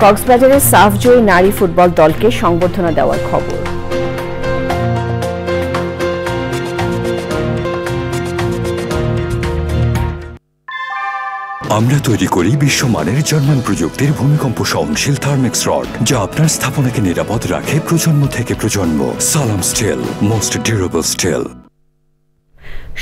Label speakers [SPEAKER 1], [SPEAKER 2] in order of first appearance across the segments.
[SPEAKER 1] কক্সবাজারের সাফজয়ী নারী ফুটবল দলকে সংবর্ধনা দেওয়ার খবর।
[SPEAKER 2] আমরা তৈরি করি বিশ্বমানের জার্মান প্রযুক্তির ভূমিকম্প সহনশীল থার্মেক্স রড, যা আপনার স্থাপনাকে নিরাপদ রাখে প্রজন্ম থেকে প্রজন্ম। সালাম স্টিল, মোস্ট ডিউরেবল স্টিল।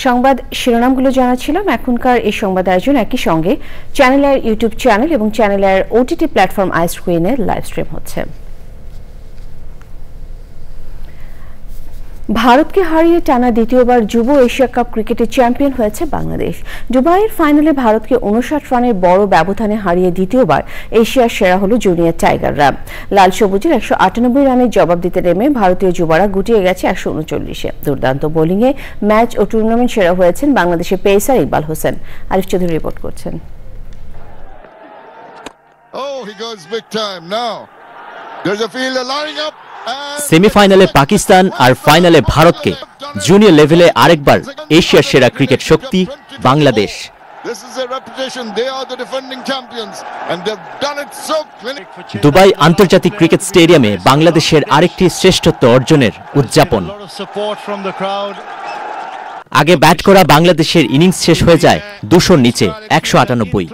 [SPEAKER 1] সংবাদ শিরোনামগুলো জানাচ্ছিলাম। এখনকার এই সংবাদ আয়োজন একই সঙ্গে চ্যানেলের ইউটিউব চ্যানেল এবং চ্যানেলের ওটিটি প্ল্যাটফর্ম আইস্ক্রিনে লাইভ স্ট্রিম হচ্ছে। ভারতকে হারিয়ে টানা দ্বিতীয়বার যুব এশিয়া কাপ ক্রিকেটে চ্যাম্পিয়ন হয়েছে বাংলাদেশ। দুবাইয়ের ফাইনালে ভারতকে 59 রানের বড় ব্যবধানে হারিয়ে দ্বিতীয়বার এশিয়ার সেরা হল জুনিয়র টাইগাররা। লাল সবুজের 198 রানের জবাব দিতে নেমে ভারতীয় যুবারা গুটিয়ে গেছে 139-এ। দুর্দান্ত বোলিংয়ে ম্যাচ ও টুর্নামেন্ট সেরা হয়েছেন বাংলাদেশের পেসার ইকবাল হোসেন। আরিফ চৌধুরী রিপোর্ট করছেন।
[SPEAKER 3] সেমিফাইনালে পাকিস্তান আর ফাইনালে ভারতকে জুনিয়র লেভেলে আরেকবার এশিয়ার সেরা ক্রিকেট শক্তি বাংলাদেশ। দুবাই আন্তর্জাতিক ক্রিকেট স্টেডিয়ামে বাংলাদেশের আরেকটি শ্রেষ্ঠত্ব অর্জনের উদযাপন। আগে ব্যাট করা বাংলাদেশের ইনিংস শেষ হয়ে যায় 200-র নিচে 198।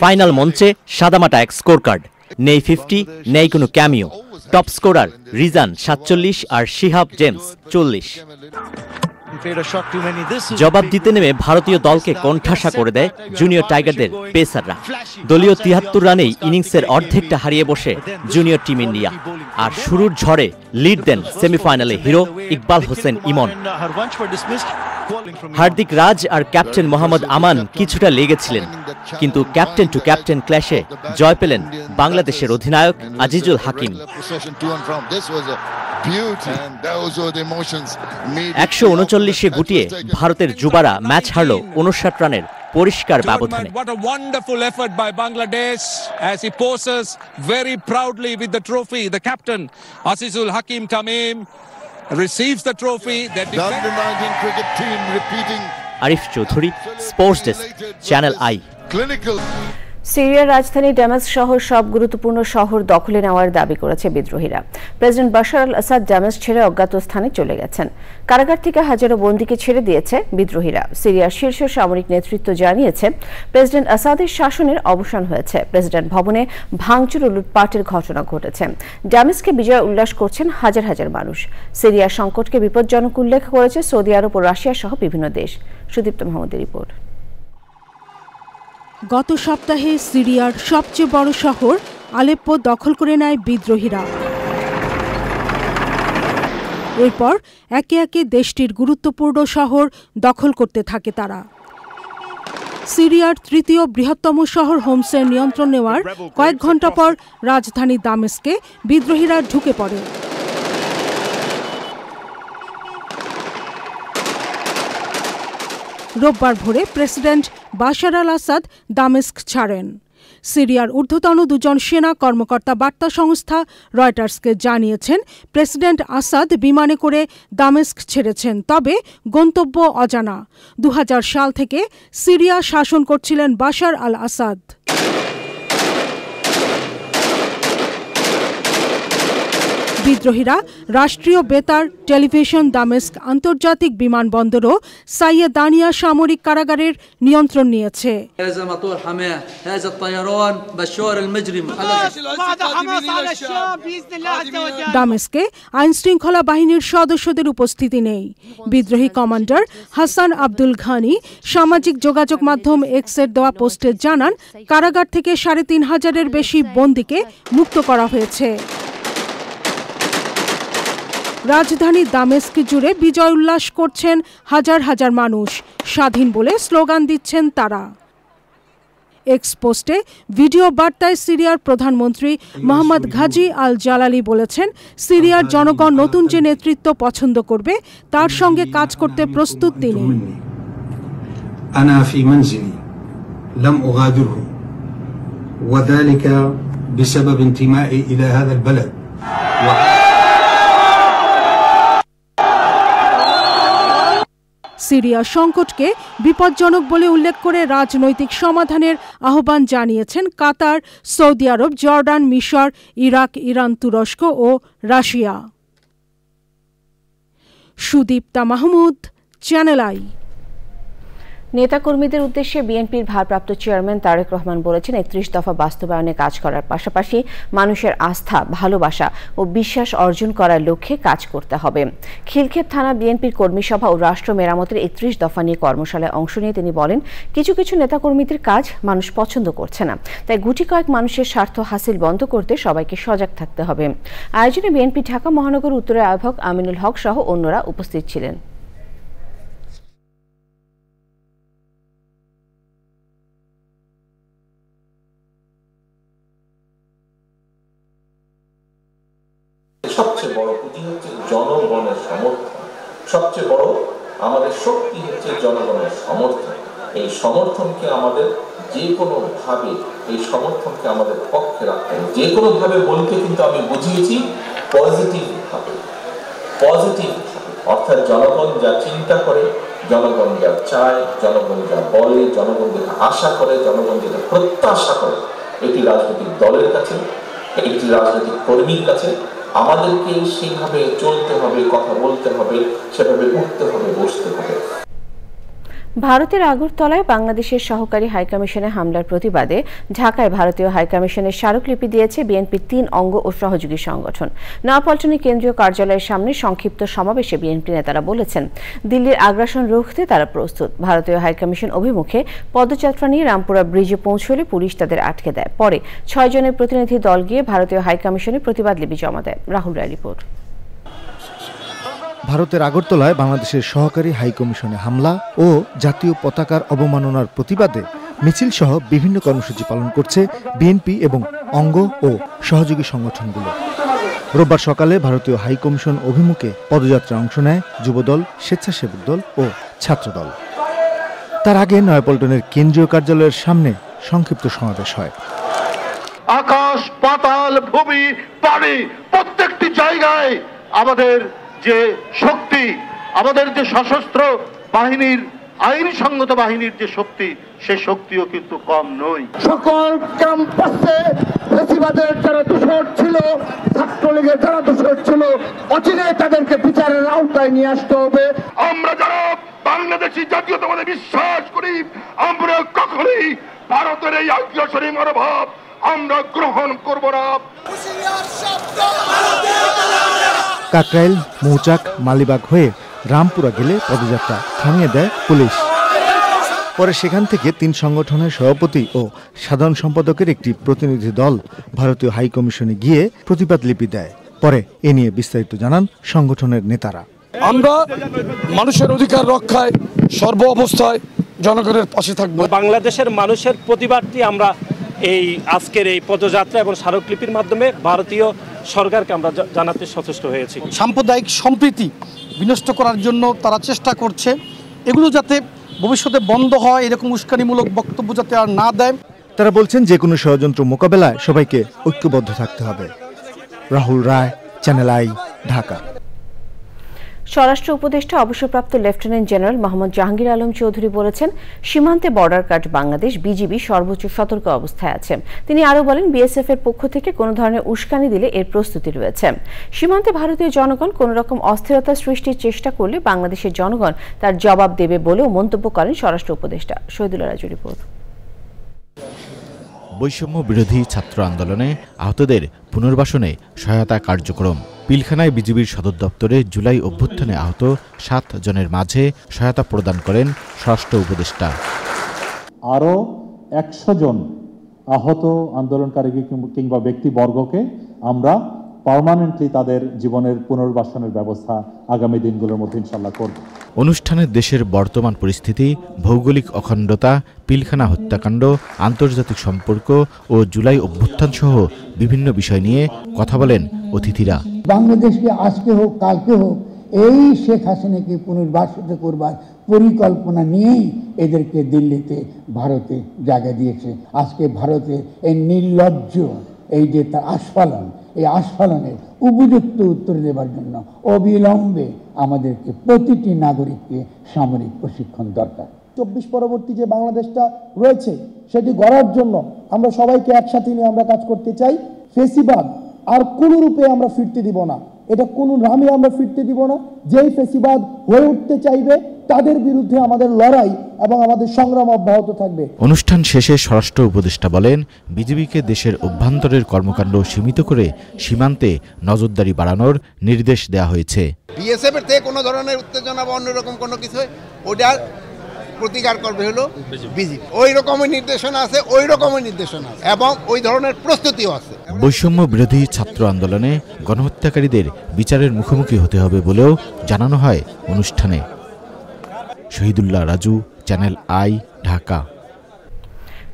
[SPEAKER 3] ফাইনাল মঞ্চে সাদামাটা এক স্কোর কার্ড, নেই 50, নেই কোনো ক্যামিও। টপ স্কোরার রিজান 47 আর শিহাব জেমস 40। জবাব দিতে নেমে ভারতীয় দলকে কোণঠাসা করে দেয় জুনিয়র টাইগারদের পেসাররা। দলীয় 73 রানেই ইনিংসের অর্ধেকটা হারিয়ে বসে জুনিয়র টিম ইন্ডিয়া। আর শুরুর ঝড়ে লিড দেন সেমিফাইনালে হিরো ইকবাল হোসেন ইমন। হার্দিক রাজ আর ক্যাপ্টেন মোহাম্মদ আমান কিছুটা লেগেছিলেন, কিন্তু ক্যাপ্টেন টু ক্যাপ্টেন ক্ল্যাশে জয় পেলেন বাংলাদেশের অধিনায়ক আজিজুল হাকিম। 139-এ গুটিয়ে ভারতের যুবারা ম্যাচ হারল 59 রানের পরিষ্কার ব্যবধানে।
[SPEAKER 4] What a wonderful effort by Bangladesh as he poses very proudly with the trophy. The captain Azizul Hakim Tamim receives the trophy. The
[SPEAKER 5] under-19 cricket team repeating.
[SPEAKER 3] Arif Chowdhury, sports desk, channel I.
[SPEAKER 1] সিরিয়ার রাজধানী ড্যামাস্ক শহর সব গুরুত্বপূর্ণ শহর দখলে নেওয়ার দাবি করেছে বিদ্রোহীরা। প্রেসিডেন্ট বাশার আল আসাদ ড্যামাস্ক ছেড়ে অজ্ঞাত স্থানে চলে গেছেন। কারাগার থেকে হাজারো বন্দীকে ছেড়ে দিয়েছে বিদ্রোহীরা। সিরিয়ার শীর্ষ সামরিক নেতৃত্ব জানিয়েছে প্রেসিডেন্ট আসাদের শাসনের অবসান হয়েছে। প্রেসিডেন্ট ভবনে ভাঙচুর ও লুটপাটের ঘটনা ঘটেছে। ড্যামাস্কে বিজয় উল্লাস করছেন হাজার হাজার মানুষ। সিরিয়ার সংকটকে বিপজ্জনক উল্লেখ করেছে সৌদি আরব ও রাশিয়া সহ বিভিন্ন দেশ। সুদীপ্ত মাহমুদের রিপোর্ট।
[SPEAKER 6] গত সপ্তাহে সিরিয়ার সবচেয়ে বড় শহর আলেপ্পো দখল করে নেয় বিদ্রোহীরা। এরপর একে একে দেশটির গুরুত্বপূর্ণ শহর দখল করতে থাকে তারা। সিরিয়ার তৃতীয় বৃহত্তম শহর হোমসের নিয়ন্ত্রণ নেওয়ার কয়েক ঘন্টা পর রাজধানী দামেস্কে বিদ্রোহীরা ঢুকে পড়ে। রোববার ভোরে প্রেসিডেন্ট বাশার আল আসাদ দামেস্ক ছাড়েন। সিরিয়ার ঊর্ধ্বতন দুজন সেনা কর্মকর্তা বার্তা সংস্থা রয়টার্সকে জানিয়েছেন প্রেসিডেন্ট আসাদ বিমানে করে দামেস্ক ছেড়েছেন, তবে গন্তব্য অজানা। 2000 সাল থেকে সিরিয়া শাসন করছিলেন বাশার আল আসাদ। বিদ্রোহীরা রাষ্ট্রীয় বেতার, টেলিভিশন, দামেস্ক আন্তর্জাতিক বিমানবন্দর ও সাইয়েদানিয়া সামরিক কারাগারের নিয়ন্ত্রণ নিয়েছে। দামেস্কে আইনশৃঙ্খলা বাহিনীর সদস্যদের উপস্থিতি নেই। বিদ্রোহী কমান্ডার হাসান আব্দুল ঘানি সামাজিক যোগাযোগ মাধ্যম এক্সের দেওয়া পোস্টে জানান, কারাগার থেকে 3500-এর বেশি বন্দীকে মুক্ত করা হয়েছে। রাজধানী দামেস্ক জুড়ে বিজয় উল্লাস করছেন হাজার হাজার মানুষ। স্বাধীন বলে স্লোগান দিচ্ছেন তারা। এক্স পোস্টে ভিডিও বার্তায় সিরিয়ার প্রধানমন্ত্রী মোহাম্মদ ঘাজি আল জালালি বলেছেন, সিরিয়ার জনগণ নতুন যে নেতৃত্ব পছন্দ করবে তার সঙ্গে কাজ করতে প্রস্তুত তিনি।
[SPEAKER 7] أنا في منزلي لم أغادره وذلك بسبب انتمائي إلى هذا البلد.
[SPEAKER 6] সিরিয়া সংকটকে বিপজ্জনক বলে উল্লেখ করে রাজনৈতিক সমাধানের আহ্বান জানিয়েছেন কাতার, সৌদি আরব, জর্ডান, মিশর, ইরাক, ইরান, তুরস্ক ও Russia. Sudipta Mahmud, Channel I.
[SPEAKER 1] নেতাকর্মীদের উদ্দেশ্যে বিএনপির ভারপ্রাপ্ত চেয়ারম্যান তারেক রহমান বলেছেন, ৩১ দফা বাস্তবায়নে কাজ করার পাশাপাশি মানুষের আস্থা, ভালোবাসা ও বিশ্বাস অর্জন করার লক্ষ্যে কাজ করতে হবে। খিলক্ষেত থানা বিএনপির কর্মী সভা ও রাষ্ট্র মেরামতের ৩১ দফা নিয়ে কর্মশালায় অংশ নিয়ে তিনি বলেন, কিছু কিছু নেতাকর্মীদের কাজ মানুষ পছন্দ করছে না, তাই গুটি কয়েক মানুষের স্বার্থ হাসিল বন্ধ করতে সবাইকে সজাগ থাকতে হবে। আয়োজনে বিএনপি ঢাকা মহানগর উত্তরের আহ্বায়ক আমিনুল হক সহ অন্যরা উপস্থিত ছিলেন।
[SPEAKER 8] সবচেয়ে বড় পুঁজি হচ্ছে জনগণের সমর্থন, সবচেয়ে বড় আমাদের শক্তি হচ্ছে জনগণের সমর্থন। এই সমর্থনকে আমাদের যে কোনো ভাবে এই সমর্থনকে আমাদের পক্ষে রাখতে হবে। যে কোনো ভাবে বলতে কিন্তু আমি বুঝিয়েছি পজিটিভ ভাবে, অর্থাৎ জনগণ যা চিন্তা করে, জনগণ যা চায়, জনগণ যা বলে, জনগণ যেটা আশা করে, জনগণ যেটা প্রত্যাশা করে, এটি রাজনৈতিক দলের কাছে, একটি রাজনৈতিক কর্মীর কাছে আমাদেরকে সেইভাবে চলতে হবে, কথা বলতে হবে, সেভাবে উঠতে হবে, বসতে হবে।
[SPEAKER 1] ভারতের আগরতলায় বাংলাদেশের সহকারী হাইকমিশনে হামলার প্রতিবাদে ঢাকায় ভারতীয় হাইকমিশনের স্মারকলিপি দিয়েছে বিএনপির ৩ অঙ্গ ও সহযোগী সংগঠন। নয়াপল্টনে কেন্দ্রীয় কার্যালয়ের সামনে সংক্ষিপ্ত সমাবেশে বিএনপি নেতারা বলেছেন, দিল্লির আগ্রাসন রুখতে তারা প্রস্তুত। ভারতীয় হাইকমিশন অভিমুখে পদযাত্রা নিয়ে রামপুরা ব্রিজে পৌঁছলে পুলিশ তাদের আটকে দেয়। পরে ৬ জনের প্রতিনিধি দল গিয়ে ভারতীয় হাইকমিশনে প্রতিবাদ লিপি জমা দেয়। রাহুল রায় রিপোর্ট।
[SPEAKER 9] ভারতের আগরতলায় বাংলাদেশের সহকারী হাইকমিশনে হামলা ও জাতীয় পতাকার অবমাননার প্রতিবাদে মিছিল সহ বিভিন্ন কর্মসূচি পালন করছে বিএনপি এবং অঙ্গ ও সহযোগী সংগঠনগুলো। রোববার সকালে ভারতীয় হাইকমিশন অভিমুখে পদযাত্রায় অংশ নেয় যুবদল, স্বেচ্ছাসেবক দল ও ছাত্রদল। তার আগে নয়াপল্টনের কেন্দ্রীয় কার্যালয়ের সামনে সংক্ষিপ্ত সমাবেশ হয়।
[SPEAKER 5] আকাশ, পাতাল, ভূমি, পানি প্রত্যেকটি জায়গায় আমাদের যে শক্তি, আমাদের যে সশস্ত্র বাহিনীর, আইনসঙ্গত বাহিনীর যে শক্তি, সে শক্তিও কিন্তু কম নয়। সকল ক্যাম্পাসে ফ্যাসিবাদের যারা দোষর ছিল, ছাত্রলীগের যারা দোষর ছিল, অচিরে তাদেরকে বিচারের আওতায় নিয়ে আসতে হবে। আমরা যারা বাংলাদেশি জাতীয়তাবাদে বিশ্বাস করি, আমরা কখনোই ভারতের এই আগ্রাসনী মনোভাব আমরা গ্রহণ করব না।
[SPEAKER 9] কাকরাইল, মৌচাক, মালিবাগ হয়ে রামপুরা গেলে পদযাত্রা থামিয়ে দেয় পুলিশ। পরে সেখান থেকে ৩ সংগঠনের সভাপতি ও সাধারণ সম্পাদকের একটি প্রতিনিধি দল ভারতীয় হাইকমিশনে গিয়ে প্রতিবাদ লিপি দেয়। পরে এ নিয়ে বিস্তারিত জানান সংগঠনের নেতারা।
[SPEAKER 10] আমরা মানুষের অধিকার রক্ষায় সর্ব অবস্থায় জনগণের পাশে থাকব।
[SPEAKER 11] বাংলাদেশের মানুষের প্রতিবাদটি আমরা এই আজকের এই পদযাত্রা এবং স্মারকলিপির মাধ্যমে ভারতীয় সরকারকে আমরা জানাতে সচেষ্ট হয়েছি।
[SPEAKER 10] সাম্প্রদায়িক সম্প্রীতি বিনষ্ট করার জন্য তারা চেষ্টা করছে, এগুলো যাতে ভবিষ্যতে বন্ধ হয়, এরকম উস্কানিমূলক বক্তব্য যাতে আর না দেয়।
[SPEAKER 9] তারা বলছেন, যে কোনো ষড়যন্ত্র মোকাবেলায় সবাইকে ঐক্যবদ্ধ থাকতে হবে। রাহুল রায়, চ্যানেল আই, ঢাকা।
[SPEAKER 1] স্বরাষ্ট্র উপদেষ্টা অবসরপ্রাপ্ত লেফটেন্যান্ট জেনারেল মোহাম্মদ জাহাঙ্গীর আলম চৌধুরী বলেছেন, সীমান্তে বর্ডার গার্ড বাংলাদেশ বিজিবি সর্বোচ্চ সতর্ক অবস্থায় আছে। তিনি আরও বলেন, বিএসএফ এর পক্ষ থেকে কোনো ধরনের উস্কানি দিলে এর প্রস্তুতি রয়েছে। সীমান্তে ভারতীয় জনগণ কোনো রকম অস্থিরতা সৃষ্টির চেষ্টা করলে বাংলাদেশের জনগণ তার জবাব দেবে বলেও মন্তব্য করেন স্বরাষ্ট্র উপদেষ্টা। শহীদুল্লাহ রাজু রিপোর্ট।
[SPEAKER 12] বৈষম্য বিরোধী ছাত্র আন্দোলনে আহতদের পুনর্বাসনে সহায়তা কার্যক্রম। পিলখানায় বিজিবির সদর দপ্তরে জুলাই অভ্যুত্থানে আহত 7 জনের মাঝে সহায়তা প্রদান করেন স্বরাষ্ট্র উপদেষ্টা।
[SPEAKER 13] আরও 100 জন আহত আন্দোলনকারী কিংবা ব্যক্তিবর্গকে আমরা পার্মানেন্টলি তাদের জীবনের পুনর্বাসনের ব্যবস্থা আগামী দিনগুলোর মধ্যে ইনশাল্লাহ করব।
[SPEAKER 12] অনুষ্ঠানে দেশের বর্তমান পরিস্থিতি, ভৌগোলিক অখণ্ডতা, পিলখানা হত্যাকাণ্ড, আন্তর্জাতিক সম্পর্ক ও জুলাই অভ্যুত্থান সহ বিভিন্ন বিষয় নিয়ে কথা বলেন অতিথিরা।
[SPEAKER 14] বাংলাদেশকে আজকে হোক কালকে হোক এই শেখ হাসিনাকে পুনর্বাসিত করবার পরিকল্পনা নিয়েই এদেরকে দিল্লিতে ভারতে জায়গা দিয়েছে। আজকে ভারতে এই নির্লজ্জ এই যে তার আস্ফালন, এই আস্ফালনের উপযুক্ত উত্তর দেওয়ার জন্য অবিলম্বে আমাদেরকে প্রতিটি নাগরিককে সামরিক প্রশিক্ষণ দরকার।
[SPEAKER 15] 24 পরবর্তী যে বাংলাদেশটা রয়েছে সেটি গড়ার জন্য আমরা সবাইকে একসাথে নিয়ে আমরা কাজ করতে চাই। ফেসিবাদ আর কোনো রূপে আমরা ফিরতে দিব না, এটা কোনো নামে আমরা ফিরতে দিব না। যেই ফেসিবাদ হয়ে উঠতে চাইবে তাদের বিরুদ্ধে আমাদের লড়াই এবং আমাদের সংগ্রাম অব্যাহত থাকবে।
[SPEAKER 12] অনুষ্ঠান শেষে স্বরাষ্ট্র উপদেষ্টা বলেন, বিজিবিকে দেশের অভ্যন্তরের কর্মকাণ্ড সীমিত করে সীমান্তে নজরদারি বাড়ানোর নির্দেশ দেওয়া হয়েছে।
[SPEAKER 16] বিএসএফ এর থেকে কোনো ধরনের উত্তেজনা বা অন্যরকম কোনো কিছু ওটার প্রতিকার করবে হলো বিজিবি। ওই রকমের নির্দেশনা আছে, ওই রকমের নির্দেশনা আছে এবং ওই ধরনের প্রস্তুতিও আছে।
[SPEAKER 12] বৈষম্য বিরোধী ছাত্র আন্দোলনে গণহত্যাকারীদের বিচারের মুখোমুখি হতে হবে বলেও জানানো হয় অনুষ্ঠানে। Shahidullah Raju, Channel I, Dhaka.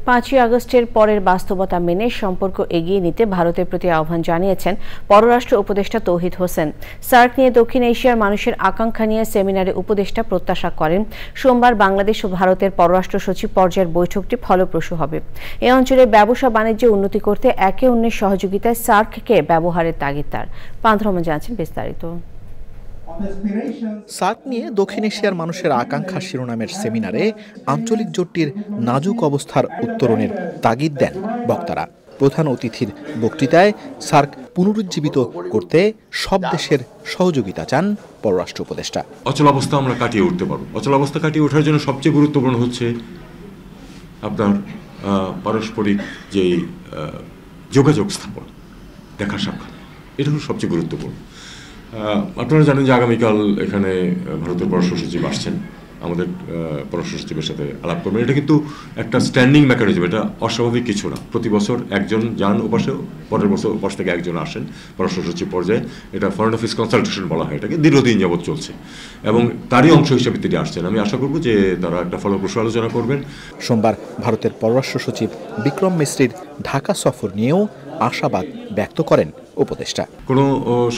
[SPEAKER 1] 5ই আগস্টের পরের বাস্তবতা মেনে সম্পর্ক এগিয়ে নিতে ভারতের প্রতি আহ্বান জানিয়েছেন পররাষ্ট্র উপদেষ্টা তৌহিদ হোসেন। সার্ক নিয়ে দক্ষিণ এশিয়ার মানুষের আকাঙ্ক্ষা নিয়ে সেমিনারে উপদেষ্টা প্রত্যাশা করেন সোমবার বাংলাদেশ ও ভারতের পররাষ্ট্র সচিব পর্যায়ের বৈঠকটি ফলপ্রসূ হবে। এ অঞ্চলে ব্যবসা বাণিজ্যে উন্নতি করতে একে অন্যের সহযোগিতায় সার্ককে ব্যবহারের তাগিদ তার। পান্থরমন জানাচ্ছেন বিস্তারিত।
[SPEAKER 17] সার্ক নিয়ে দক্ষিণ এশিয়ার মানুষের আকাঙ্ক্ষা শিরোনামের সেমিনারে আঞ্চলিক জোটটির নাজুক অবস্থার উত্তরণের তাগিদ দেন বক্তারা। প্রধান অতিথির বক্তৃতায় সার্ক পুনরুজ্জীবিত করতে সব দেশের সহযোগিতা চান পররাষ্ট্র উপদেষ্টা।
[SPEAKER 18] অচলাবস্থা আমরা কাটিয়ে উঠতে পারবো। অচলাবস্থা কাটিয়ে ওঠার জন্য সবচেয়ে গুরুত্বপূর্ণ হচ্ছে আপনার পারস্পরিক যেই যোগাযোগ স্থাপন, দেখা সাক্ষাৎ, এটা হলো সবচেয়ে গুরুত্বপূর্ণ। আপনারা জানেন যে আগামীকাল এখানে ভারতের পররাষ্ট্র সচিব আসছেন, আমাদের পররাষ্ট্র সচিবের সাথে আলাপ করবেন। এটা কিন্তু একটা স্ট্যান্ডিং মেকানিজম, এটা অস্বাভাবিক কিছু না। প্রতি বছর একজন যান ওপাশে, পরের বছর ওপাশ থেকে একজন আসেন পররাষ্ট্র সচিব পর্যায়ে। এটা ফরেন অফিস কনসালটেশন বলা হয় এটাকে, দীর্ঘদিন যাবৎ চলছে এবং তারই অংশ হিসেবে তিনি আসছেন। আমি আশা করব যে তারা একটা ফলপ্রসূ আলোচনা করবেন।
[SPEAKER 17] সোমবার ভারতের পররাষ্ট্র সচিব বিক্রম মিশ্রির ঢাকা সফর নিয়েও আশাবাদ ব্যক্ত করেন উপদেষ্টা।
[SPEAKER 18] কোনো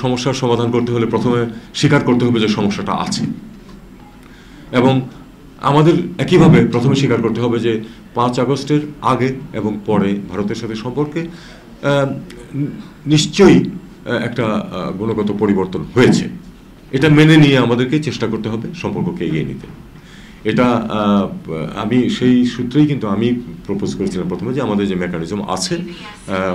[SPEAKER 18] সমস্যার সমাধান করতে হলে প্রথমে স্বীকার করতে হবে যে সমস্যাটা আছে, এবং আমাদের একইভাবে প্রথমে স্বীকার করতে হবে যে 5 আগস্টের আগে এবং পরে ভারতের সাথে সম্পর্কে নিশ্চয়ই একটা গুণগত পরিবর্তন হয়েছে। এটা মেনে নিয়ে আমাদেরকে চেষ্টা করতে হবে সম্পর্ককে এগিয়ে নিতে। এটা আমি সেই সূত্রেই কিন্তু আমি প্রপোজ করেছিলাম প্রথমে যে আমাদের যে মেকানিজম আছে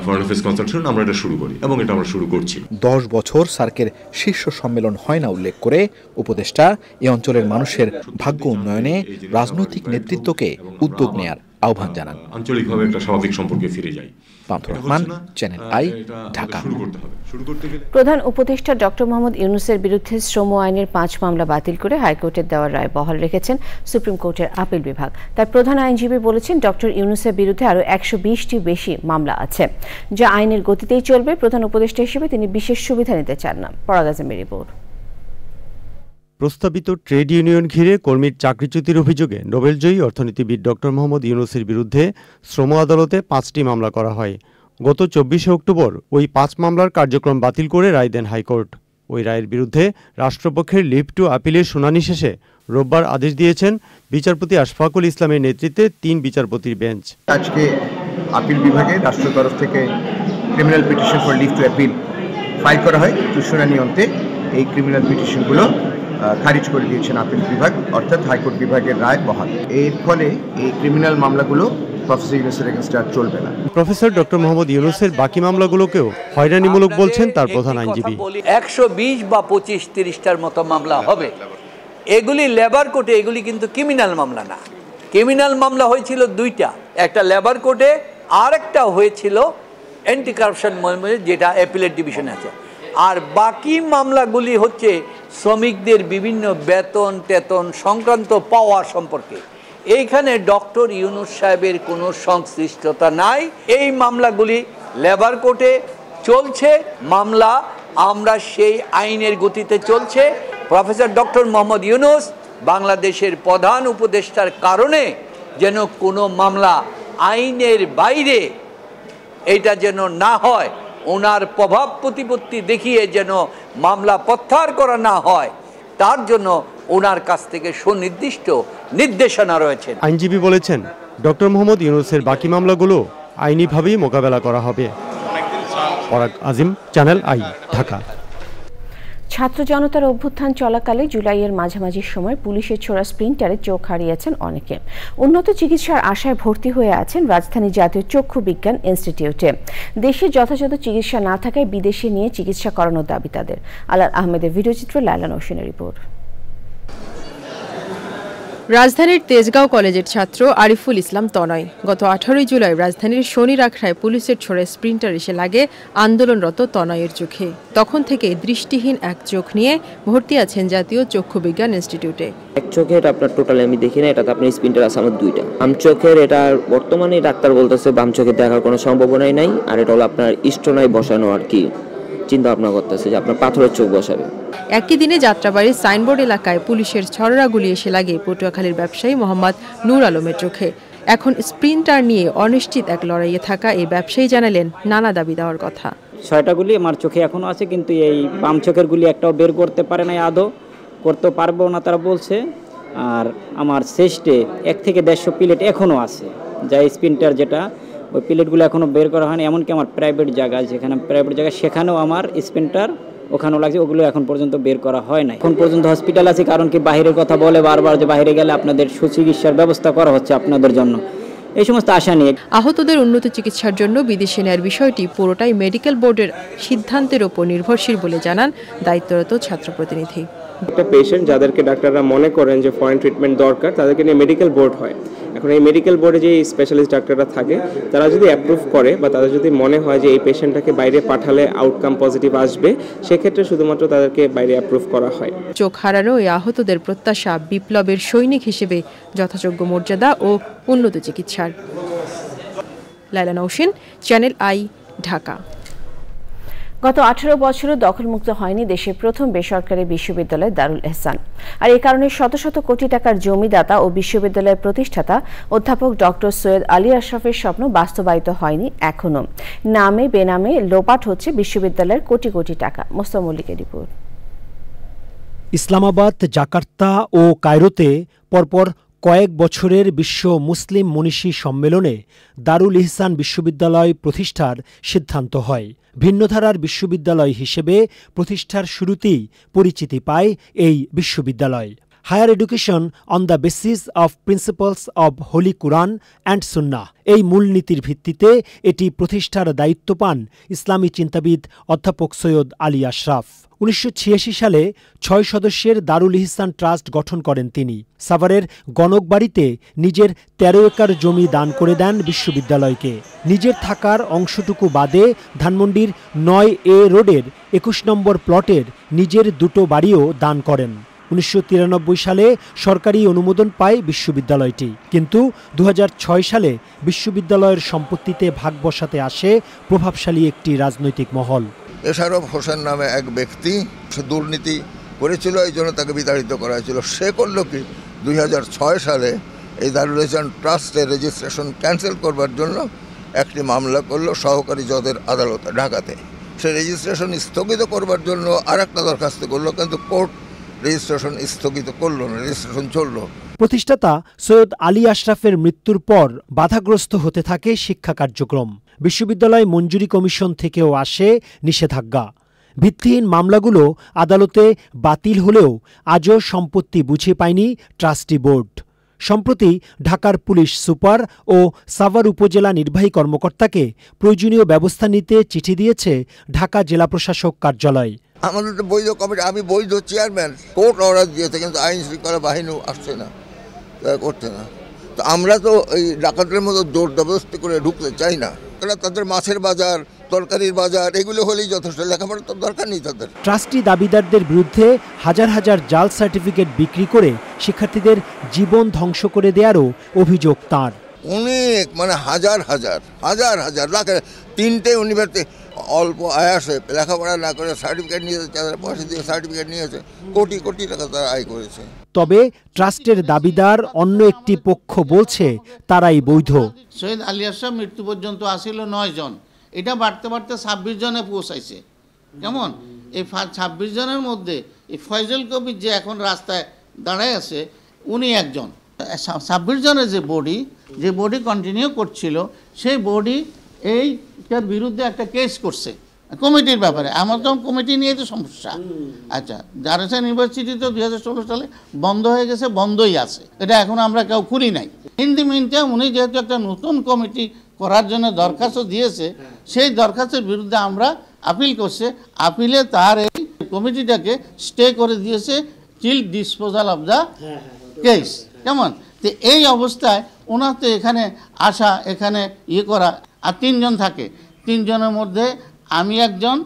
[SPEAKER 18] ফরেন অ্যাফেয়ার্স কনসালটেশন, আমরা এটা শুরু করি এবং এটা আমরা শুরু করছি।
[SPEAKER 17] 10 বছর সার্কের শীর্ষ সম্মেলন হয় না উল্লেখ করে উপদেষ্টা এই অঞ্চলের মানুষের ভাগ্য উন্নয়নে রাজনৈতিক নেতৃত্বকে উদ্যোগ নেয়ার আহ্বান জানান।
[SPEAKER 18] আঞ্চলিকভাবে একটা স্বাভাবিক সম্পর্কে ফিরে যাই।
[SPEAKER 17] পান্থরহমান, চ্যানেল আই, ঢাকা।
[SPEAKER 1] প্রধান উপদেষ্টা ডক্টর মোহাম্মদ ইউনূসের বিরুদ্ধে শ্রম আইনের 5 মামলা বাতিল করে হাইকোর্টের দেওয়ার রায় বহাল রেখেছেন সুপ্রিম কোর্টের আপিল বিভাগ। তার প্রধান আইনজীবী বলেছেন, ডক্টর ইউনূসের বিরুদ্ধে আরও 120টি বেশি মামলা আছে, যা আইনের গতিতেই চলবে। প্রধান উপদেষ্টা হিসেবে তিনি বিশেষ সুবিধা নিতে চান না। পরাগ আজমের রিপোর্ট।
[SPEAKER 19] প্রস্তাবিত ট্রেড ইউনিয়ন ঘিরে কর্মীর চাকরিচ্যুতির অভিযোগে নোবেলজয়ী অর্থনীতিবিদ ডক্টর মোহাম্মদ ইউনূসের বিরুদ্ধে শ্রম আদালতে 5টি মামলা করা হয়। গত 24শে অক্টোবর ওই 5 মামলার কার্যক্রম বাতিল করে রায় দেন হাইকোর্ট। ওই রায়ের বিরুদ্ধে রাষ্ট্রপক্ষের লিভ টু আপিলের শুনানি শেষে রোববার আদেশ দিয়েছেন বিচারপতি আশফাকুল ইসলামের নেতৃত্বে 3 বিচারপতির বেঞ্চ।
[SPEAKER 20] আজকে আপিল বিভাগে রাষ্ট্রের তরফ থেকে criminal petition for leave to appeal file করা হয়। শুনানি অন্তে এই ক্রিমিনাল পিটিশনগুলো খারিজ করে দিয়েছেন আপিল বিভাগ, অর্থাৎ হাইকোর্ট বিভাগের রায় বহাল। এর ফলে এই ক্রিমিনাল মামলাগুলো প্রফেসর ইউনূসের এগেইনস্টে আর চলবে না।
[SPEAKER 19] প্রফেসর ডক্টর মোহাম্মদ ইউনূসের বাকি মামলাগুলোকেও হয়রানিমূলক বলছেন তার প্রধান আইনজীবী।
[SPEAKER 21] 120 বা 25-30টার মতো মামলা হবে। এগুলি লেবার কোর্টে, এগুলি কিন্তু ক্রিমিনাল মামলা না। ক্রিমিনাল মামলা হয়েছিল 2টা, একটা লেবার কোর্টে আর একটা হয়েছিল অ্যান্টি কারাপশন যেটা অ্যাপিলেট ডিভিশনে আছে। আর বাকি মামলাগুলি হচ্ছে শ্রমিকদের বিভিন্ন বেতন টেতন সংক্রান্ত পাওয়া সম্পর্কে। এইখানে ডক্টর ইউনূস সাহেবের কোনো সংশ্লিষ্টতা নাই। এই মামলাগুলি লেবার কোর্টে চলছে মামলা, আমরা সেই আইনের গতিতে চলছে। প্রফেসর ডক্টর মোহাম্মদ ইউনূস বাংলাদেশের প্রধান উপদেষ্টার কারণে যেন কোনো মামলা আইনের বাইরে এটা যেন না হয়, ওনার প্রভাব প্রতিপত্তি দেখিয়ে যেন মামলা প্রত্যাহার করা না হয়, তার জন্য ওনার কাছ থেকে সুনির্দিষ্ট নির্দেশনা রয়েছে।
[SPEAKER 19] আইনজীবী বলেছেন, ডক্টর মোহাম্মদ ইউনূসের বাকি মামলাগুলো আইনিভাবেই মোকাবেলা করা হবে। পরাগ আজিম, চ্যানেল আই, ঢাকা।
[SPEAKER 1] ছাত্র জনতার অভ্যুত্থান চলাকালে জুলাইয়ের মাঝামাঝি সময় পুলিশের ছোড়া স্প্রিন্টারে চোখ হারিয়েছেন অনেকে। উন্নত চিকিৎসার আশায় ভর্তি হয়ে আছেন রাজধানী জাতীয় চক্ষু বিজ্ঞান ইনস্টিটিউটে। দেশে যথাযথ চিকিৎসা না থাকায় বিদেশে নিয়ে চিকিৎসা করানোর দাবি তাদের। আলাল আহমেদের ভিডিওচিত্র, লায়লা নৌসিনের রিপোর্ট।
[SPEAKER 2] রাজধানীর তেজগাঁও কলেজের ছাত্র আরিফুল ইসলাম তনয় গত 18 জুলাই রাজধানীর শনিরাখড়ায় পুলিশের ছোড়া স্প্রিন্টার এসে লাগে আন্দোলনরত তনয়ের চোখে। তখন থেকে দৃষ্টিহীন এক চোখ নিয়ে ভর্তি আছেন জাতীয় চক্ষু বিজ্ঞান ইনস্টিটিউটে।
[SPEAKER 22] এক চোখের আপনার টোটালি আমি দেখি না, এটাতে আপনার স্প্রিন্টার আছে আমার দুইটা। বাম চোখের এটা বর্তমানে ডাক্তার বলতেছে বাম চোখে দেখার কোনো সম্ভাবনাই নাই, আর এটা হলো আপনার স্টোনায় বসানো আর কি চিন্তা ভাবনা করতেছে যে আপনার পাথরের চোখ বসাবে।
[SPEAKER 2] একই দিনে যাত্রাবাড়ির সাইনবোর্ড এলাকায় পুলিশের ছড়রা গুলি এসে লাগে পটুয়াখালীর ব্যবসায়ী মোহাম্মদ নূর আলমের চোখে। এখন স্প্রিন্টার নিয়ে অনিশ্চিত এক লড়াইয়ে থাকা এই ব্যবসায়ী জানালেন নানা দাবি দেওয়ার কথা।
[SPEAKER 22] 6টা গুলি আমার চোখে এখনো আছে, কিন্তু এই বাম চোখের গুলি একটাও বের করতে পারে নাই, আদৌ করতে পারবো না তারা বলছে। আর আমার চেস্টে 1 থেকে 150 প্লেট এখনো আছে, যা স্প্রিন্টার যেটা ওই প্লেটগুলো এখনও বের করা হয়নি। এমনকি আমার প্রাইভেট জায়গা, যেখানে প্রাইভেট জায়গা সেখানেও আমার স্প্রিন্টার ওখানেও লাগছে, ওগুলো এখন পর্যন্ত বের করা হয় নাই। এখন পর্যন্ত হসপিটাল আছে, কারণ কি বাইরের কথা বলে বারবার যে বাইরে গেলে আপনাদের সুচিকিৎসার ব্যবস্থা করা হচ্ছে আপনাদের জন্য, এই সমস্ত আশা নিয়ে।
[SPEAKER 2] আহতদের উন্নত চিকিৎসার জন্য বিদেশে নেওয়ার বিষয়টি পুরোটাই মেডিকেল বোর্ডের সিদ্ধান্তের ওপর নির্ভরশীল বলে জানান দায়িত্বরত ছাত্র প্রতিনিধি।
[SPEAKER 23] একটা পেশেন্ট যাদেরকে ডাক্তাররা মনে করেন যে ফরেন ট্রিটমেন্ট দরকার, তাদেরকে নিয়ে মেডিকেল বোর্ড হয়। এখন এই মেডিকেল বোর্ডে যে স্পেশালিস্ট ডাক্তাররা থাকে, তারা যদি অ্যাপ্রুভ করে বা তাদের যদি মনে হয় যে এই পেশেন্টটাকে বাইরে পাঠালে আউটকাম পজিটিভ আসবে, সেক্ষেত্রে শুধুমাত্র তাদেরকে বাইরে অ্যাপ্রুভ করা হয়।
[SPEAKER 2] চোখ হারানো এই আহতদের প্রত্যাশা বিপ্লবের সৈনিক হিসেবে যথাযোগ্য মর্যাদা ও উন্নত চিকিৎসার। Laila Nowshin, channel I, Dhaka.
[SPEAKER 1] গত 18 বছরও দখলমুক্ত হয়নি দেশের প্রথম বেসরকারি বিশ্ববিদ্যালয় দারুল এহসান। আর এই কারণে শত শত কোটি টাকার জমিদাতা ও বিশ্ববিদ্যালয়ের প্রতিষ্ঠাতা অধ্যাপক ডক্টর সৈয়দ আলী আশরাফের স্বপ্ন বাস্তবায়িত হয়নি এখনো। নামে বেনামে লোপাট হচ্ছে বিশ্ববিদ্যালয়ের কোটি কোটি টাকা। মোস্তফা মল্লিকের রিপোর্ট।
[SPEAKER 24] ইসলামাবাদ, জাকার্তা ও কায়রোতে পরপর কয়েক বছরের বিশ্ব মুসলিম মনীষী সম্মেলনে দারুল ইহসান বিশ্ববিদ্যালয় প্রতিষ্ঠার সিদ্ধান্ত হয়। ভিন্নধারার বিশ্ববিদ্যালয় হিসেবে প্রতিষ্ঠার শুরুতেই পরিচিতি পায় এই বিশ্ববিদ্যালয়। Higher education on the basis of principles of holy Quran and Sunnah, এই মূলনীতির ভিত্তিতে এটি প্রতিষ্ঠার দায়িত্ব পান ইসলামী চিন্তাবিদ অধ্যাপক সৈয়দ আলী আশরাফ। 1986 সালে 6 সদস্যের দারুল ইহসান ট্রাস্ট গঠন করেন তিনি। সাভারের গণকবাড়িতে নিজের 13 একর জমি দান করে দেন বিশ্ববিদ্যালয়কে। নিজের থাকার অংশটুকু বাদে ধানমন্ডির 9A রোডের 21 নম্বর প্লটের নিজের 2টো বাড়িও দান করেন। 1993 সালে সরকারি অনুমোদন পায় বিশ্ববিদ্যালয়টি, কিন্তু 2006 সালে বিশ্ববিদ্যালয়ের সম্পত্তিতে ভাগ বসাতে আসে প্রভাবশালী একটি রাজনৈতিক মহল।
[SPEAKER 25] এশারফ হোসেন নামে এক ব্যক্তি, সে দুর্নীতি করেছিল, এই জন্য তাকে বিতাড়িত করা হয়েছিল। সে করল কি, 2006 সালে এই দারুল ইহসান ট্রাস্টের রেজিস্ট্রেশন ক্যান্সেল করবার জন্য একটি মামলা করলো সহকারী জজের আদালতে ঢাকাতে। সে রেজিস্ট্রেশন স্থগিত করবার জন্য আর একটা দরখাস্ত করলো, কিন্তু কোর্ট রেজিস্ট্রেশন স্থগিত করলো না, রেজিস্ট্রেশন চললো।
[SPEAKER 24] প্রতিষ্ঠাতা সৈয়দ আলী আশরাফের মৃত্যুর পর বাধাগ্রস্ত হতে থাকে শিক্ষা কার্যক্রম। বিশ্ববিদ্যালয় মঞ্জুরি কমিশন থেকেও আসে নিষেধাজ্ঞা। ভিত্তিহীন মামলাগুলো আদালতে বাতিল হলেও আজও সম্পত্তি বুঝে পায়নি ট্রাস্টি বোর্ড। সম্প্রতি ঢাকার পুলিশ সুপার ও সাভার উপজেলা নির্বাহী কর্মকর্তাকে প্রয়োজনীয় ব্যবস্থা নিতে চিঠি দিয়েছে ঢাকা জেলা প্রশাসক কার্যালয়।
[SPEAKER 25] আমাদের তো বৈধ কমিটি, আমি বৈধ চেয়ারম্যান, কোর্ট অর্ডার দিয়েছে, কিন্তু আইন শৃঙ্খলা বাহিনীও আসছে না, করছে না। তো আমরা তো এই ডাকাতের মতো জোর জবরদস্তি করে ঢুকতে চাই না। তাদের মাছের বাজার, তরকারির বাজার, এগুলো হলেই যথেষ্ট, লেখাপড়ার তো দরকার নেই তাদের।
[SPEAKER 24] ট্রাস্টি দাবিদারদের বিরুদ্ধে হাজার হাজার জাল সার্টিফিকেট বিক্রি করে শিক্ষার্থীদের জীবন ধ্বংস করে দেওয়ারও অভিযোগ তাঁর।
[SPEAKER 25] অনেক, মানে হাজার হাজার হাজার হাজার লাখ, 3টে ইউনিভার্সিটি অল্প আয়াসে লেখাপড়া না করে সার্টিফিকেট নিয়েছে, তারা পয়সা দিয়ে সার্টিফিকেট নিয়েছে, কোটি কোটি টাকা তারা আয় করেছে।
[SPEAKER 24] তবে ট্রাস্টের দাবিদার অন্য একটি পক্ষ বলছে তারাই বৈধ।
[SPEAKER 26] সৈয়দ আলী আশরাফ মৃত্যু পর্যন্ত আসিল 9 জন, এটা বাড়তে বাড়তে 26 জনে পৌঁছাইছে। কেমন এই 26 জনের মধ্যে এই ফয়জল কবির যে এখন রাস্তায় দাঁড়ায় আছে, উনি একজন। 26 জনের যে বডি কন্টিনিউ করছিল, সেই বডি এইটার বিরুদ্ধে একটা কেস করছে, কমিটির ব্যাপারে আমার তো কমিটি নিয়ে তো সমস্যা। আচ্ছা, জারেসা ইউনিভার্সিটি তো 2016 সালে বন্ধ হয়ে গেছে, বন্ধই আছে, এটা এখন আমরা কেউ খুলি নাই। হিন্দি মিনটে উনি যেহেতু একটা নতুন কমিটি করার জন্য দরখাস্ত দিয়েছে, সেই দরখাস্তের বিরুদ্ধে আমরা আপিল করছে, আপিলে তার এই কমিটিটাকে স্টে করে দিয়েছে till disposal of the case. কেমন? তো এই অবস্থায় ওনার তো এখানে আসা, এখানে করা, আর 3 জন থাকে, 3 জনের মধ্যে আমি একজন,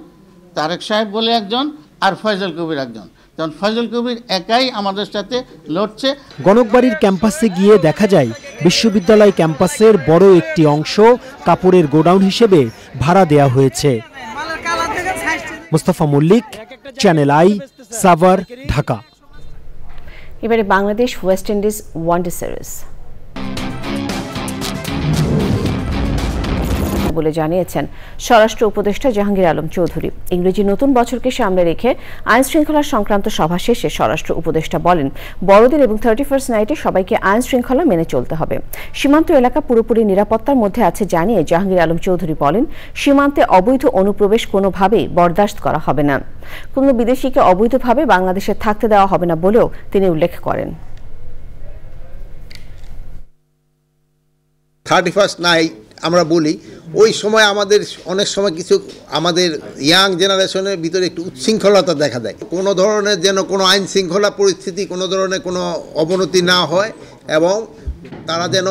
[SPEAKER 26] তারেক সাহেব বলে একজন, আর ফয়জল কবির একজন। তখন ফয়জল কবির একাই আমাদের সাথে লড়ছে।
[SPEAKER 24] গণকবাড়ির ক্যাম্পাসে গিয়ে দেখা যায় বিশ্ববিদ্যালয় ক্যাম্পাসের বড় একটি অংশ কাপড়ের গোডাউন হিসেবে ভাড়া দেয়া হয়েছে। Mustafa Mallik, Channel I, Savar, Dhaka.
[SPEAKER 1] এবারে Bangladesh West Indies one day series বলে জানিয়েছেন স্বরাষ্ট্র উপদেষ্টা জাহাঙ্গীর আলম চৌধুরী। ইংরেজি নতুন বছরকে সামনে রেখে আইন শৃঙ্খলা সংক্রান্ত সভা শেষে স্বরাষ্ট্র উপদেষ্টা বলেন, বড়দিন এবং 31st নাইটে সবাইকে আইন শৃঙ্খলা মেনে চলতে হবে। সীমান্ত এলাকা পুরোপুরি নিরাপত্তার মধ্যে আছে জানিয়ে জাহাঙ্গীর আলম চৌধুরী বলেন, সীমান্তে অবৈধ অনুপ্রবেশ কোনোভাবেই বরদাস্ত করা হবে না, কোনো বিদেশিকে অবৈধভাবে বাংলাদেশে থাকতে দেওয়া হবে না বলেও তিনি উল্লেখ করেন।
[SPEAKER 3] 31st নাইট আমরা বলি, ওই সময় আমাদের অনেক সময় কিছু আমাদের ইয়াং জেনারেশনের ভিতরে একটু উচ্ছৃঙ্খলতা দেখা দেয়। কোনো ধরনের যেন কোনো আইন শৃঙ্খলা পরিস্থিতি, কোনো ধরনের কোনো অবনতি না হয় এবং তারা যেন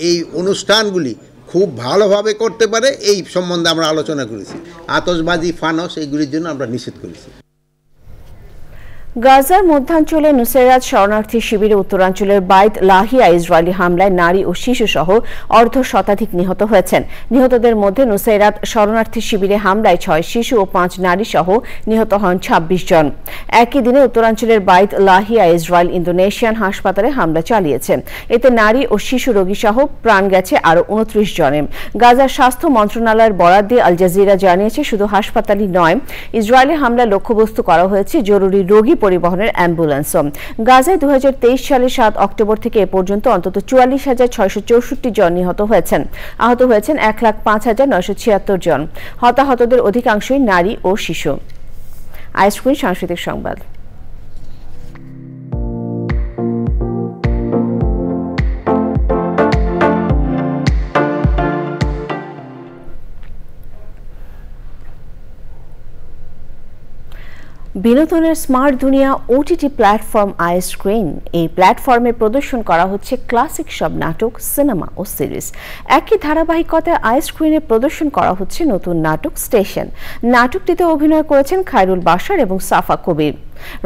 [SPEAKER 3] এই অনুষ্ঠানগুলি খুব ভালোভাবে করতে পারে, এই সম্বন্ধে আমরা আলোচনা করেছি। আতশবাজি, ফানস এইগুলির জন্য আমরা নিষেধ করেছি।
[SPEAKER 1] গাজার মধ্যাঞ্চলে নুসেরাত শরণার্থী শিবিরে উত্তরাঞ্চলের বাইত লাহিয়া ইসরায়েলি হামলায় নারী ও শিশু সহ অর্ধশতাধিক নিহত হয়েছেন। নিহতদের মধ্যে নুসেরাত শরণার্থী শিবিরে হামলায় 6 শিশু ও 5 নারী সহ নিহত হন 26 জন। একই দিনে উত্তরাঞ্চলের বাইত লাহিয়া ইসরায়েল ইন্দোনেশিয়ান হাসপাতালে হামলা চালিয়েছে। এতে নারী ও শিশু রোগী সহ প্রাণ গেছে আরও 29 জনের। গাজার স্বাস্থ্য মন্ত্রণালয়ের বরাত দিয়ে আল জাজিরা জানিয়েছে, শুধু হাসপাতালই নয়, ইসরায়েলি হামলায় লক্ষ্যবস্তু করা হয়েছে জরুরি রোগী পরিবহনের অ্যাম্বুলেন্সও। গাজায় 2023 সালের 7 অক্টোবর থেকে এ পর্যন্ত অন্তত 44,664 জন নিহত হয়েছেন। আহত হয়েছেন 1,05,976 জন। হতাহতদের অধিকাংশই নারী ও শিশু। আইসক্রিম সাংস্কৃতিক সংবাদ। বিনোদনের স্মার্ট দুনিয়া ওটিটি প্ল্যাটফর্ম আইস্ক্রিন। এই প্ল্যাটফর্মে প্রদর্শন করা হচ্ছে ক্লাসিক সব নাটক, সিনেমা ও সিরিজ। একই ধারাবাহিকতায় আইস্ক্রিনে প্রদর্শন করা হচ্ছে নতুন নাটক স্টেশন। নাটকটিতে অভিনয় করেছেন খায়রুল বাশার এবং সাফা কবির।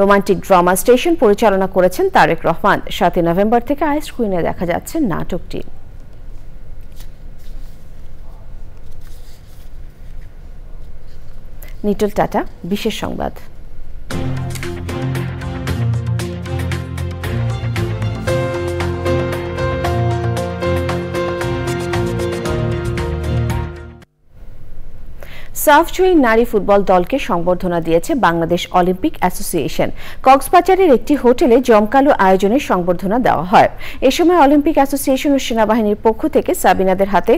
[SPEAKER 1] রোমান্টিক ড্রামা স্টেশন পরিচালনা করেছেন তারেক রহমান। 7 নভেম্বর থেকে আইস্ক্রিনে দেখা যাচ্ছে নাটকটি। নিটল টাটা, বিশেষ সংবাদ। সাফজয়ী নারী ফুটবল দলকে সংবর্ধনা দিয়েছে বাংলাদেশ অলিম্পিক অ্যাসোসিয়েশন। কক্সবাজারের একটি হোটেলে জমকালো আয়োজনে সংবর্ধনা দেওয়া হয়। এ সময় অলিম্পিক অ্যাসোসিয়েশন ও সেনাবাহিনীর পক্ষ থেকে সাবিনাদের হাতে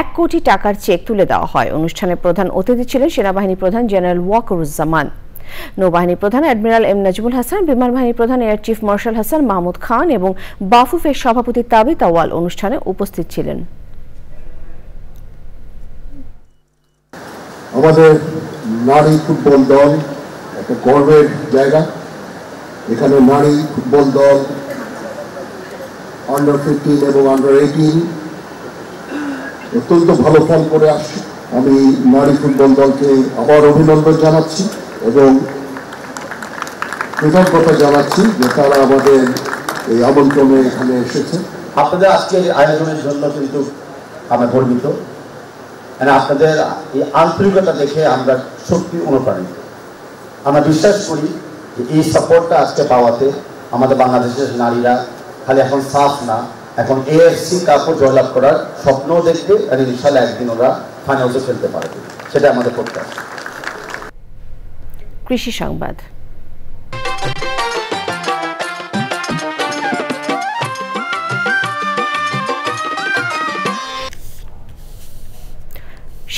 [SPEAKER 1] 1 কোটি টাকার চেক তুলে দেওয়া হয়। অনুষ্ঠানে প্রধান অতিথি ছিলেন সেনাবাহিনী প্রধান জেনারেল ওয়াকারুজ্জামান, নৌবাহিনী প্রধান অ্যাডমিরাল এম নাজমুল হাসান, বিমান বাহিনী প্রধান air chief marshal Hasan Mahmud Khan এবং বাফুফের সভাপতি তাবিত আওয়াল অনুষ্ঠানে উপস্থিত ছিলেন।
[SPEAKER 4] আমাদের নারী ফুটবল দল একটা গর্বের জায়গা। এখানে নারী ফুটবল দল আন্ডার 15 এবং আন্ডার 18 অত্যন্ত ভালো ফল করে আসছে। আমি নারী ফুটবল দলকে আবার অভিনন্দন জানাচ্ছি এবং কৃতজ্ঞতা জানাচ্ছি যে তারা আমাদের এই আমন্ত্রণে এখানে এসেছে।
[SPEAKER 5] আপনাদের আজকের আয়োজনের জন্য কিন্তু আমরা গর্বিত। আপনাদের এই আন্তরিকতা দেখে আমরা সত্যি অনুপ্রাণিত। আমরা বিশ্বাস করি যে এই সাপোর্টটা আজকে পাওয়াতে আমাদের বাংলাদেশের নারীরা খালি এখন সাফ না, এখন AFC কাপও জয়লাভ করার স্বপ্নও দেখবে, আর ইনশাআল্লাহ একদিন ওরা ফাইনালসে খেলতে পারবে, সেটা আমাদের প্রত্যাশা।
[SPEAKER 1] কৃষি সংবাদ।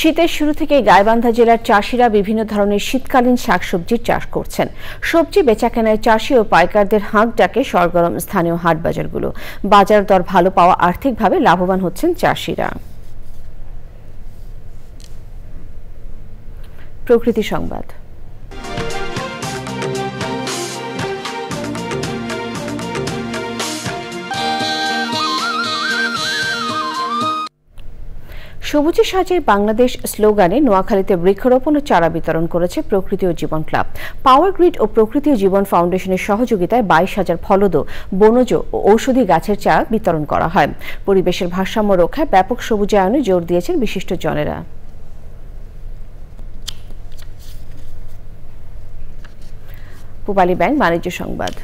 [SPEAKER 1] শীতের শুরু থেকে গাইবান্ধা জেলার চাষিরা বিভিন্ন ধরনের শীতকালীন শাকসবজির চাষ করছেন। সবজি বেচাকেনায় চাষি ও পাইকারদের হাঁক ডাকে সরগরম স্থানীয় হাট বাজারগুলো। বাজার দর ভালো পাওয়া আর্থিকভাবে লাভবান হচ্ছেন চাষিরা। প্রকৃতি সংবাদ। সবুজে সাজে বাংলাদেশ স্লোগানে নোয়াখালীতে বৃক্ষরোপণ ও চারা বিতরণ করেছে প্রকৃতি ও জীবন ক্লাব। পাওয়ার গ্রিড ও প্রকৃতি ও জীবন ফাউন্ডেশনের সহযোগিতায় 22,000 ফলদ, বনজ ও ঔষধি গাছের চারা বিতরণ করা হয়। পরিবেশের ভারসাম্য রক্ষায় ব্যাপক সবুজায়নে জোর দিয়েছেন বিশিষ্টজনেরা। পূবালী ব্যাংক বাণিজ্য সংবাদ।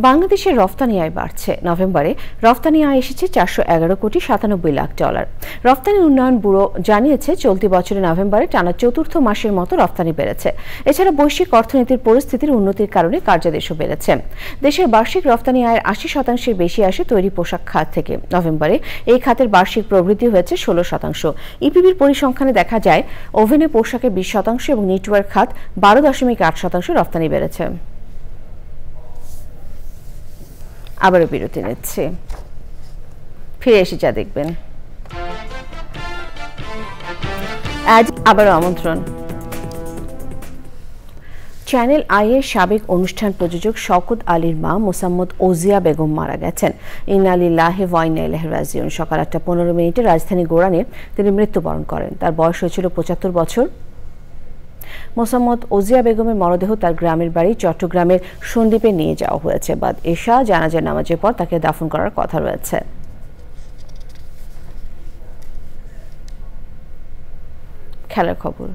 [SPEAKER 1] বাংলাদেশের রফতানি আয় বাড়ছে। নভেম্বরে রফতানি আয় এসেছে $411.97 কোটি। রফতানি উন্নয়ন ব্যুরো জানিয়েছে, চলতি বছরের নভেম্বরে টানা চতুর্থ মাসের মতো রফতানি বেড়েছে। এছাড়া বৈশ্বিক অর্থনীতির পরিস্থিতির উন্নতির কারণে কার্যাদেশও বেড়েছে। দেশের বার্ষিক রফতানি আয়ের 80% বেশি আসে তৈরি পোশাক খাত থেকে। নভেম্বরে এই খাতের বার্ষিক প্রবৃদ্ধি হয়েছে 16%। ইপিবির পরিসংখ্যানে দেখা যায়, ওভেনে পোশাকে 20% এবং নেটওয়ার্ক খাত 12.8% রফতানি বেড়েছে। আবারও বিরতি নিচ্ছে, ফিরে এসে যা দেখবেন। আজ আবারও আমন্ত্রণ। চ্যানেল আই এর সাবেক অনুষ্ঠান প্রযোজক শওকত আলীর মা মোসাম্মদ ওজিয়া বেগম মারা গেছেন। ইন্না লিল্লাহি ওয়া ইন্না ইলাইহি রাজিউন। সকাল 8:15 রাজধানী গোরানে তিনি মৃত্যুবরণ করেন। তার বয়স হয়েছিল 75 বছর। মোসাম্মদ ওজিয়া বেগমের মরদেহ তার গ্রামের বাড়ি চট্টগ্রামের সন্দ্বীপে নিয়ে যাওয়া হয়েছে। বাদ এশা জানাজার নামাজের পর তাকে দাফন করার কথা রয়েছে। খেলার খবর।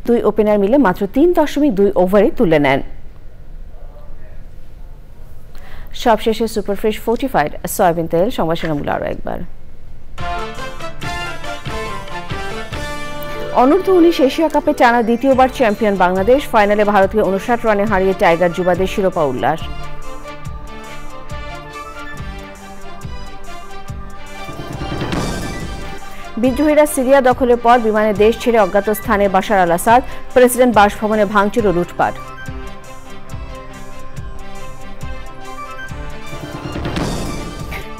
[SPEAKER 1] 2 ওপেনার মিলে মাত্র 3.2 ওভারে তুলে নেন। সবশেষে সুপারফ্রেশ ফোর্টিফাইড সয়াবিন তেল সংবাদ শিরোনামগুলো আরও একবার। অনূর্ধ্ব-19 এশিয়া কাপে টানা দ্বিতীয়বার চ্যাম্পিয়ন বাংলাদেশ। ফাইনালে ভারতকে 59 রানে হারিয়ে টাইগার যুবাদের শিরোপা উল্লাস। বিদ্রোহীরা সিরিয়া দখলের পর বিমানে দেশ ছেড়ে অজ্ঞাত স্থানে বাশার আল আসাদ। প্রেসিডেন্ট বাসভবনে ভাঙচুর ও লুটপাট।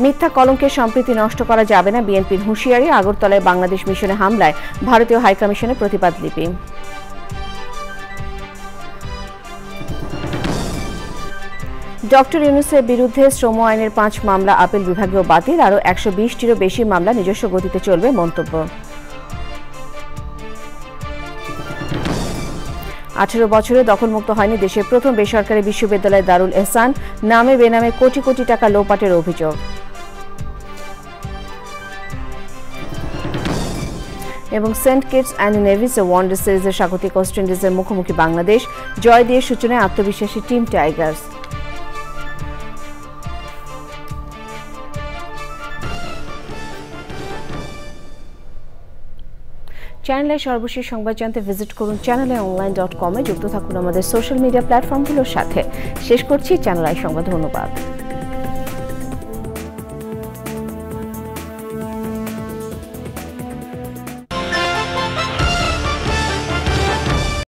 [SPEAKER 1] মিথ্যা কলঙ্কের সম্প্রীতি নষ্ট করা যাবে না, বিএনপির হুঁশিয়ারি। আগরতলায় বাংলাদেশ মিশনে হামলায় ভারতীয় হাইকমিশনের প্রতিবাদ লিপি। ডক্টর ইউনূসের বিরুদ্ধে শ্রম আইনের 5 মামলা আপিল বিভাগীয় বাতিল। আরও 120টিরও বেশি মামলা নিজস্ব গতিতে চলবে, মন্তব্য। 18 বছরে দখলমুক্ত হয়নি দেশের প্রথম বেসরকারি বিশ্ববিদ্যালয় দারুল এহসান। নামে বেনামে কোটি কোটি টাকা লোপাটের অভিযোগ। এবং Saint Kitts and Nevis one day সিরিজের স্বাগতিক ওয়েস্ট ইন্ডিজের মুখোমুখি বাংলাদেশ। জয় দিয়ে সূচনায় আত্মবিশ্বাসী টিম টাইগার্স। চ্যানেলের সর্বশেষ সংবাদ জানতে ভিজিট করুন channelionline.com-এ। যুক্ত থাকুন আমাদের সোশ্যাল মিডিয়া প্ল্যাটফর্মগুলোর সাথে। শেষ করছি চ্যানেল আই সংবাদ। ধন্যবাদ।